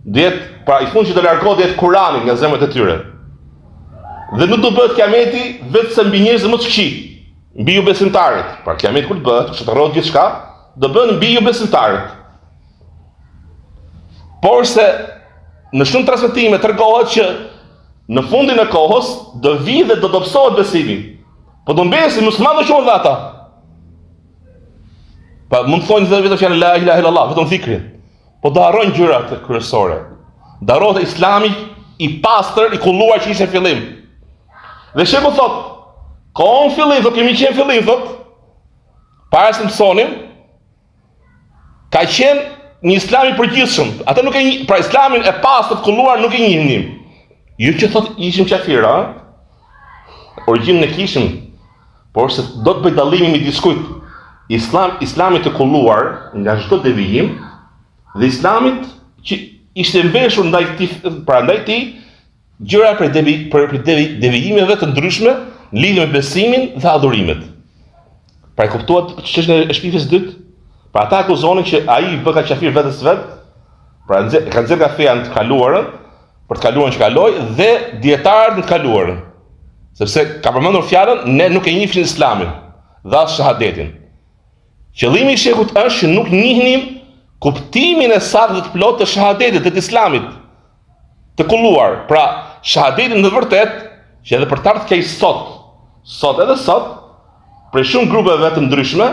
Do jetë, pra I fundit që do largohet do jetë Kurani nga zemrat e tyre. Dhe nuk do bëhet kiameti vetëm mbi njerëzit më të këqij, mbi ju besimtarët. Pra kiameti kur bëhet, që të rrohet gjithçka, do bëhet mbi ju besimtarët. Por se në shumë transmetime tregohet që në fundin e kohës do vi dhe do dobësohet besimi. Po do mbesin muslimanë shumë dhe ata. Pa mund të thonë vetëm fjalën la ilaha illallah, vetëm dhikrin. Po do harrojnë gjërat kryesore. Do harrohet Islami I pastër, I kulluar që ishte në fillim. Dhe sheku thot, kohën fillim, thot kemi qenë fillim, thot, para se mësonim, ka qenë një Islam I përgjithshëm. Ata nuk e pra Islamin e pastër të kulluar nuk e njihnim. Ju që thot ishim qafira, origjinë e kishim, por se do të bëj dallimin midis kujt? Islamit të kulluar nga çdo devijim dhe Islamit që ishte mbeshur ndaj tij gjëra për devijimeve të ndryshme në lidhje me besimin dhe adhurimet. Pra e kuptuat çështën e shpifjes së dytë? Pra ata akuzonin që ai I bë ka qafir vetes vet, pra kanë nxjerrë nga feja në të kaluarën, për të kaluarën që kaloi dhe dietarët në të kaluarën. Sepse ka përmendur fjalën ne nuk e njihnim Islamin dhe as shahadetin. Qëllimi I shekut është që nuk njihnim kuptimin e saktë dhe të plotë të shahadetit dhe të Islamit të kulluar. Pra shahadetin në vërtet që edhe për të ardhur kaq sot, për shumë grupeve të ndryshme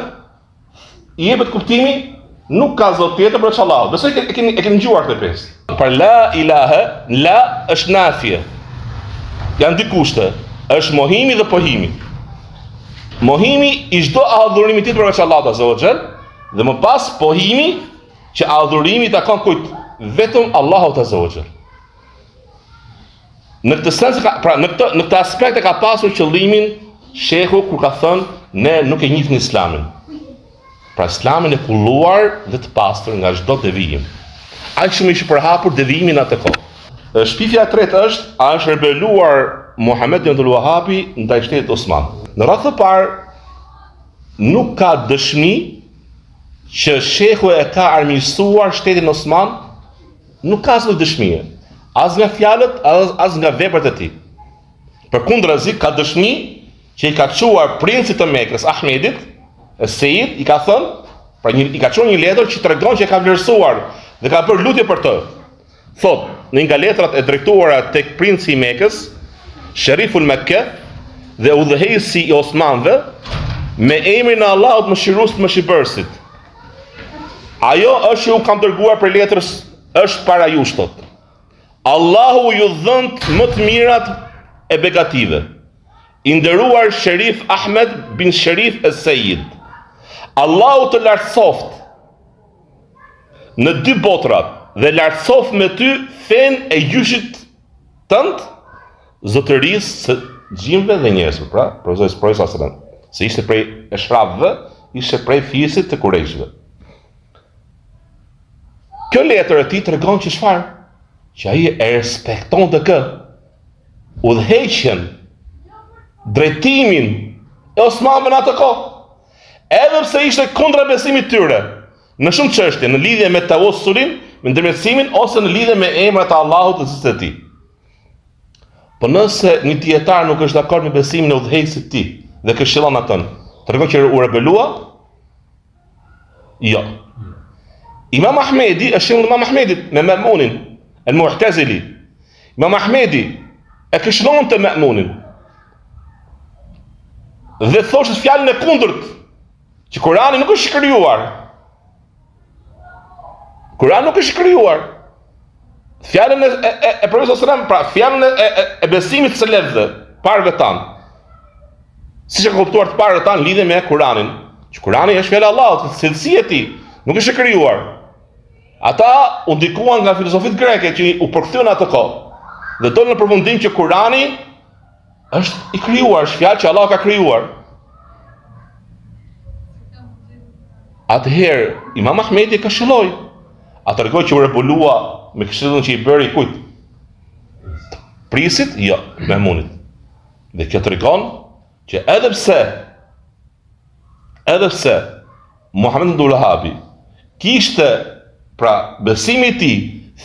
I jepet kuptimi nuk ka zot tjetër për Allahut. Besoj e keni dëgjuar këtë pjesë. Për la ilahe, la është nafje. Janë dy kushte, është mohimi dhe pohimi. Mohimi I çdo adhurimi tjetër përveç Allahut azza wa xal dhe më pas pohimi që adhurimi takon kujt? Vetëm Allahut azza wa xal. Në këtë sens pra në këtë aspekt e ka pasur qëllimin shehu kur ka thënë ne nuk e njihnim Islamin. Pra Islamin e kulluar dhe të pastër nga çdo devijim. Aq shumë ishte përhapur devijimin atë kohë. Shpifja e tretë është, a është rebeluar Muhamedi ibn Abdul Wahhabi ndaj shtetit Osman. Në radhë të parë nuk ka dëshmi që shehu e ka armiqësuar shtetin Osman, nuk ka asnjë dëshmi, as nga fjalët, as nga veprat e tij. Përkundrazi ka dëshmi që I ka çuar princit të Mekës, Ahmedit, Sejid, I ka thënë, pra I ka çuar një letër që tregon që e ka vlerësuar dhe ka bërë lutje për të. Thot, në nga letrat e drejtuara tek princi I Mekës, Sheriful Mekke dhe udhëheqësi I Osmanëve, me emrin e Allahut mëshirues të mëshirbërësit. Ajo është që u kam dërguar për letrës, është para jush, thot. Allahu ju dhënt më të mirat e begative. I nderuar Sherif Ahmed bin Sherif Es-Sejid. Allahu të lartësoft në dy botrat dhe lartësoft me ty fen e gjyshit tënd, zotërisë së gjinëve dhe njerëzve, pra, profesor sallallahu alajhi wasallam, se ishte prej eshrafëve, ishte prej fisit të Kurejshve. Kjo letër e tij tregon që çfarë? Që ai e respekton të kë udhëheqjen, drejtimin e Osmanëve në atë kohë. Edhe pse ishte kundra besimit tyre në shumë çështje, në lidhje me tawassulin, me ndërmjetësimin ose në lidhje me emrat e Allahut dhe së tij. Po nëse një dietar nuk është dakord me besimin e udhëheqësit të tij dhe këshillon atë, tregon që u rebelua? Jo. Imam Ahmedi është shembull Imam Ahmedit me Ma'munin, el-Mu'tazili. Imam Ahmedi e këshillon të Ma'munin. Dhe thoshte fjalën e kundërt, që Kurani nuk është krijuar. Kurani nuk është krijuar. Fjalën e profetit sallallahu alajhi wasallam, pra fjalën e besimit të selefëve, parëve tan. Siç e kuptuar të parët tan lidhe me Kuranin, që Kurani është fjala e Allahut, cilësia e tij, nuk është krijuar. Ata u ndikuan nga filozofitë greke që u përkthyen atë kohë dhe dolën në përfundim që Kurani është i krijuar, është fjalë që Allah ka krijuar. Atëherë, Imam Ahmedi ka këshilloi. A tregoj që u rebulua me këshillën që i bëri kujt? Prisit? Jo, Maimunit. Dhe kjo tregon që edhe pse Muhammed ibn Wahabi kishte pra besimi i tij,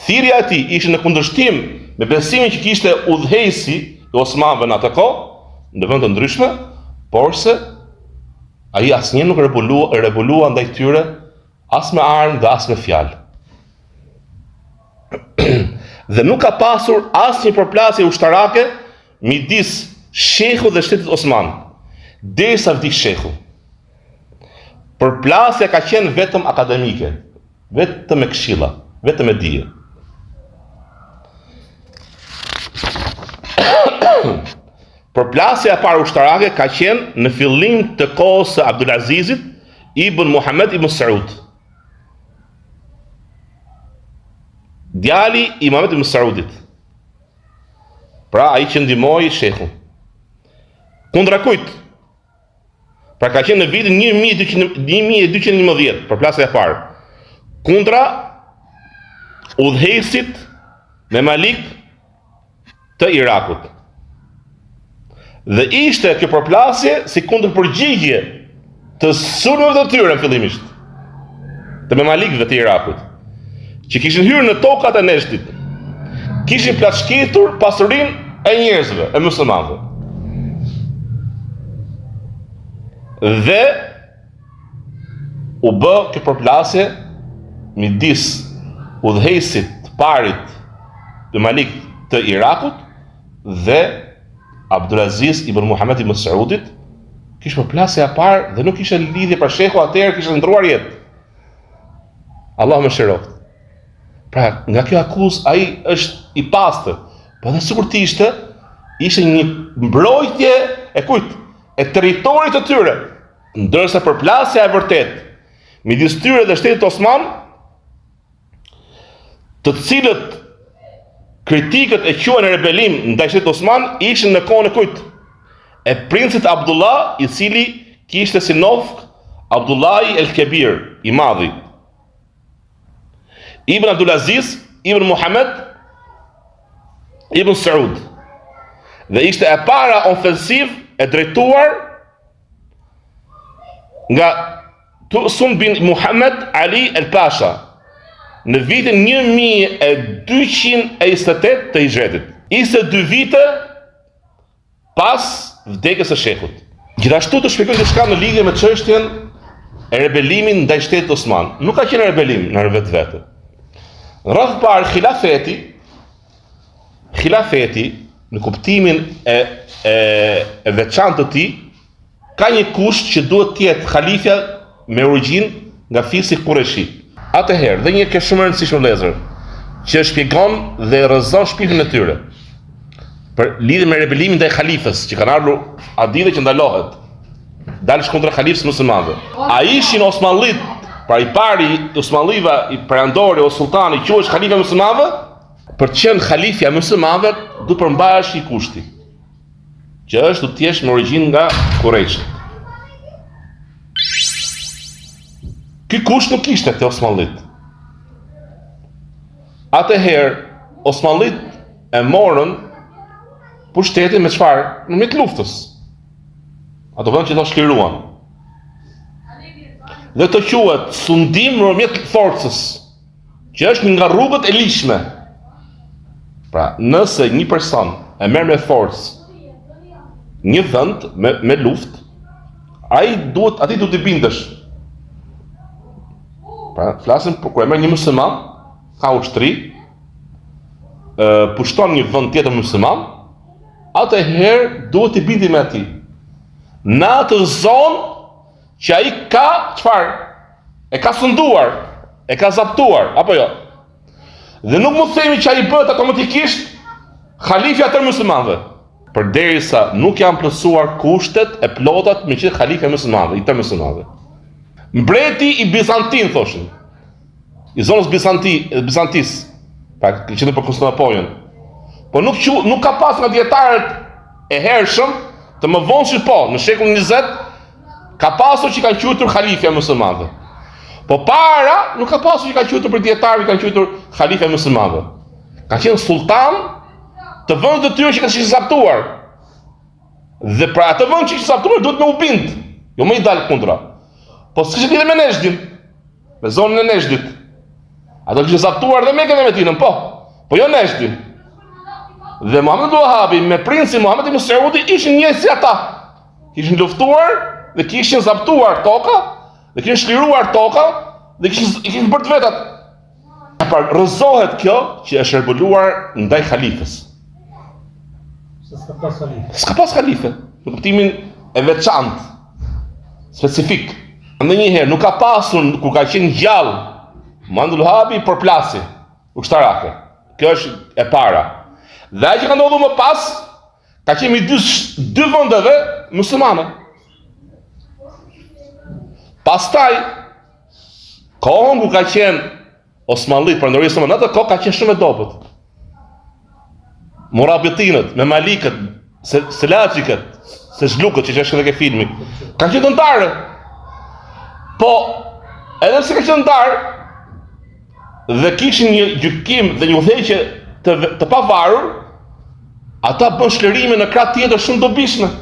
thirrja e tij ishte në kundërshtim me besimin që kishte udhëheqësi i Osmanëve në atë kohë, në vende të ndryshme, por se ai asnjë nuk rebulua ndaj tyre as me armë dhe as me fjalë. Dhe nuk ka pasur asnjë përplasje ushtarake midis shehut dhe shtetit Osman, derisa vdiq shehu. Përplasja ka qenë vetëm akademike, vetëm me këshilla, vetëm me dije. Përplasja e parë ushtarake ka qenë në fillim të kohës së Abdulazizit ibn Muhammed ibn Saud. Djali i Muhammed ibn Saudit. Pra ai që ndihmoi shehun. Kundra kujt? Pra ka qenë në vitin 1211, përplasja e parë. Kundra udhëheqësit me Malik të Irakut. Dhe ishte kjo përplasje si kundër përgjigje të sulmeve të tyre fillimisht, të me Malikëve të Irakut, që kishin hyrë në tokat e Neshtit, kishin plashketur pasurinë e njerëzve, e muslimanëve. Dhe u bë kjo përplasje midis udhëheqësit të parit të Malik të Irakut dhe Abdulaziz ibn Muhammed ibn Saudit. Kishte përplasje e parë dhe nuk kishte lidhje pra shehu atëherë kishte ndruar jetë. Allah më shëroft. Pra nga kjo akuzë ai është i pastër, po edhe sikur të ishte një mbrojtje e kujt? E territorit të tyre. Ndërsa përplasja e vërtet midis tyre dhe shtetit Osman, të cilët kritikët e quajnë rebelim ndaj shtetit Osman, ishin në kohën e kujt? E princit Abdullah, i cili kishte si nofk Abdullahi el Kebir, i madhi. Ibn Abdulaziz, Ibn Muhammed, Ibn Saud. Dhe ishte e para ofensiv e drejtuar nga Tusun bin Muhammed Ali el Pasha në vitin 1228 të Hijretit. Ishte 2 vite pas vdekjes së shehut. Gjithashtu të shpjegoj diçka në lidhje me çështjen e rebelimit ndaj shtetit Osman. Nuk ka qenë rebelim në vetvete. Rreth parë xhilafeti në kuptimin e veçantë të tij ka një kusht që duhet të jetë halifja me origjinë nga fisi Kureshi. Atëherë, dhe një ke shumë rëndësishme vëllezër, që shpjegon dhe rrëzon shpirtin e tyre për lidhje me rebelimin ndaj halifës, që kanë ardhur hadithe që ndalohet. Dalësh kundër halifës muslimanëve. Ai ishin Osmanlit, pra i pari Osmanliva, i perandori o sultani, quhesh halifa muslimanëve, për të qenë halifja muslimanëve du përmbahesh një kushti, që është du të jesh me origjinë nga Kurejshit. Ky kusht nuk ishte te Osmanlit. Atëherë, Osmanlit e morën pushtetin me çfarë? Në mjet luftës. Ato vend që do shkëruan. Dhe të quhet sundim në mjet forcës, që është një nga rrugët e lishme. Pra, nëse një person e merr me forcë një vend me luftë, atij duhet të bindesh. Pra, flasim për kur e merr një musliman, ka ushtri, pushton një vend tjetër musliman, atëherë duhet të bindi me atij. Në atë zonë që ai ka çfarë? E ka sunduar, e ka zaptuar, apo jo? Dhe nuk mund të themi që ai bëhet automatikisht halifja të muslimanëve, përderisa nuk janë plotësuar kushtet e plotat me qenë halifja e muslimanëve, i të muslimanëve. Mbreti i Bizantin thoshin, i zonës Bizantis, pra që në për Konstantinopolin. Po nuk ka pas nga dietarët e hershëm, të më vonë po, në shekullin 20, ka pasur që kanë quajtur halifja muslimanëve. Po para nuk ka pasur që kanë quajtur për dietarë, kanë quajtur halifja muslimanëve. Ka qenë sultan të vendit të tyre që kanë zaptuar. Dhe pra atë vend që kishin zaptuar duhet me u bind, jo më i dal kundra. Po s'kishte lidhje me Nejdin, me zonën e Nejdit. Ato kishin zaptuar dhe Mekën dhe Medinën, po jo Nejdin. Dhe Muhammed Wahabi me princin Muhammed ibn Saudi ishin njëjtë si ata. Kishin luftuar dhe kishin zaptuar toka, dhe kishin shliruar toka, dhe kishin bërë të vetat. Pra rrëzohet kjo që është shërbuluar ndaj halifës. S'ka pas halife, në kuptimin e veçantë, specifik. Ndonjëherë nuk ka pasur kur ka qenë gjallë Muhammed Wahabi për plasje ushtarake. Kjo është e para. Dhe ai që ka ndodhur më pas, ka qenë dy vendeve muslimane. Pastaj, kohën ku ka qenë Osmanlit, Perandoria Osmane, atë kohë ka qenë shumë e dobët. Murabitinët, me Malikët, Selajikët, Selgjukët, që është edhe ke filmi, ka qenë dëntarë. Po, edhe pse ka qenë dëntarë, dhe kishin një gjykim dhe një udhëheqje të pavarur, ata bën shlerime në krah tjetër shumë dobishme.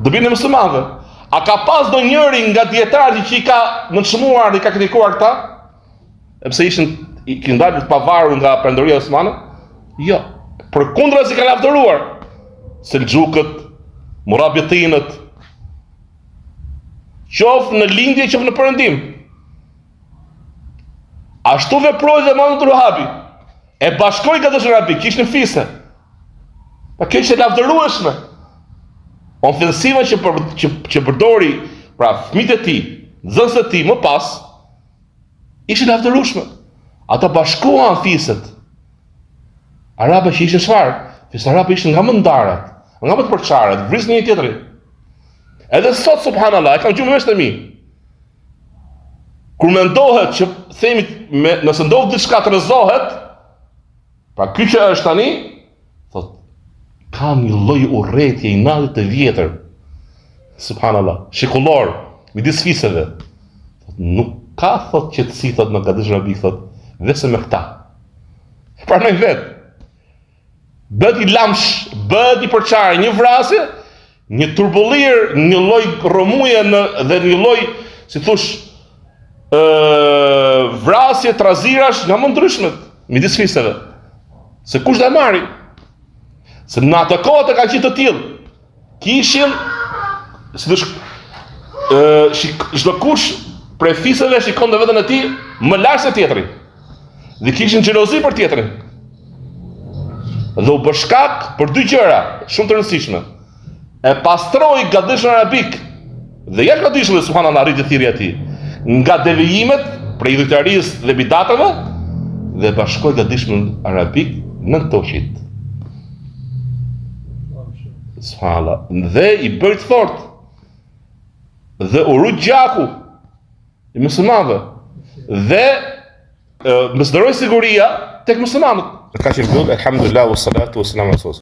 Dobinë e muslimanëve. A ka pas ndonjëri nga dietarët që i ka nënçmuar dhe i ka kritikuar këta? Sepse kishin dalë të pavarur nga Perandoria Osmane? Jo. Përkundër se kanë lavdëruar Selgjukët, Murabitinët, qoftë në lindje, qoftë në perëndim. Ashtu veproi dhe Muhammed Wahabi. E bashkoi gatishën arabik, që ishte në fise. Pa kjo ishte lavdërueshme. Ofensiva që përdori, pra fëmijët e tij, nxënësit e tij më pas, ishte lavdërueshme. Ata bashkuan fiset. Arabë që ishin çfarë? Fisë arabë ishin nga më ndarat, nga më të përçarët, vrisnin një tjetrin. Edhe sot subhanallahu, e kam gjumë vesh të mi. Kur mendohet që themi nëse ndodh diçka të rrezohet, pra ky që është tani, thot kam një lloj urrëtie i natit të vjetër. Subhanallahu, shekullor, midis fisëve. Thot nuk ka thot qetësi thot në gatishën arabik thot, vetëm me këta. Pranoj vetë. Bëhet i lamsh, bëhet i përçarë, një vrasje, një turbullir, një lloj rrëmuje dhe një lloj, si thosh, vrasje, trazirash nga më ndryshmet midis fisëve. Se kush do e marri? Se në atë kohë të kanë qenë të tillë. Kishin, si thosh, çdo kush prej fisëve shikon veten e tij më lart se tjetri. Dhe kishin xhelozi për tjetrin. Dhe u bë shkak për dy gjëra shumë të rëndësishme. E pastroi gatishën arabik dhe jashtë gatishës subhanallahu rriti thirrja e tij nga devijimet prej idhujtarisë dhe bidatave dhe bashkoi gatishën arabik në tauhid. Subhanallahu. Dhe i bëri të fortë. Dhe u rrit gjaku i muslimanëve. Dhe mësdoroi siguria tek muslimanët. Ka qenë alhamdulillah wassalatu wassalamu ala rasul.